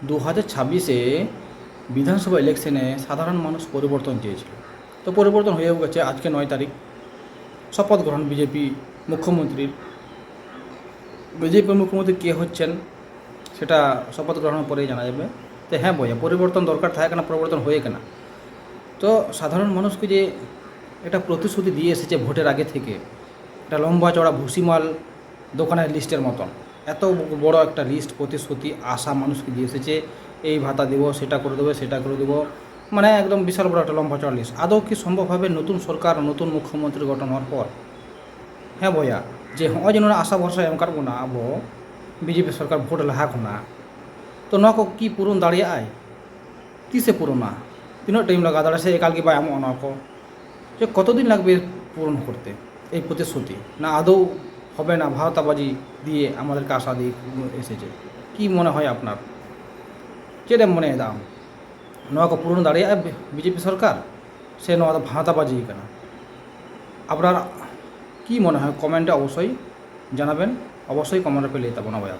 2026-এ বিধানসভা ইলেকশনে সাধারণ মানুষ পরিবর্তন চেয়েছিল। তো পরিবর্তন হয়েও গেছে। আজকে 9 তারিখ শপথ গ্রহণ মুখ্যমন্ত্রীর। বিজেপি মুখ্যমন্ত্রী কে হচ্ছেন সেটা শপথ গ্রহণের পরেই জানা যাবে। তো হ্যাঁ বইয়া পরিবর্তন দরকার থাকে কেনা, পরিবর্তন হয়ে কেনা। তো সাধারণ মানুষকে যে একটা প্রতিশ্রুতি দিয়ে এসেছে ভোটের আগে থেকে, একটা লম্বা চড়া ভুসিমাল দোকানের লিস্টের মতন এত বড় একটা লিস্ট প্রতিশ্রুতি আশা মানুষকে দিয়ে এসেছে। এই ভাতা দেবো, সেটা করে দেবো, সেটা করে দেবো, মানে একদম বিশাল বড় একটা লম্বা চড়া লিস্ট। আদৌ কি সম্ভব হবে নতুন সরকার, নতুন মুখ্যমন্ত্রী গঠন হওয়ার পর? হ্যাঁ বইয়া যে ᱦᱚᱸᱜᱼᱚᱭ ᱡᱮ ᱱᱚᱣᱟ ᱟᱥᱟ ᱵᱷᱚᱨᱥᱟ ᱮᱢ ᱠᱟᱫ ᱵᱚᱱᱟ ᱟᱵᱚ ᱵᱤᱡᱮᱯᱤ ᱥᱚᱨᱠᱟর ভোট ᱞᱟᱦᱟ ᱠᱷᱚᱱᱟᱜ, তো ᱱᱚᱣᱟ ᱠᱚ কি পূরণ দাঁড়িয়েআই? তিসে পূরণা? তিনাᱹᱜ টাইম লাগা দাঁড়ায়? সে একাল কি বাই এমᱚᱜᱼᱟ ᱱᱚᱣᱟ ᱠᱚ? যে কতদিন লাগবে পূরণ করতে এই প্রতিশ্রুতি? না আদৌ হবে না ভাওতাবাজি দিয়ে আমাদেরকে আশা দিয়ে এসেছে? কি মনে হয় আপনার? ᱪᱮᱫ ᱮᱢ ᱢᱚᱱᱮᱭᱮᱫᱟ ᱟᱢ? ᱱᱚᱣᱟ ᱠᱚ ᱯᱩᱨᱚᱱ ᱫᱟᱲᱮᱭᱟᱜᱼᱟ বিজেপি সরকার, সে ᱱᱚᱣᱟ ᱫᱚ ভাওতাবাজি কানা? আপনার কি মনে হয় কমেন্টে অবশ্যই জানাবেন। অবশ্যই কমেন্টে পেলে তা বনা ভাইয়া।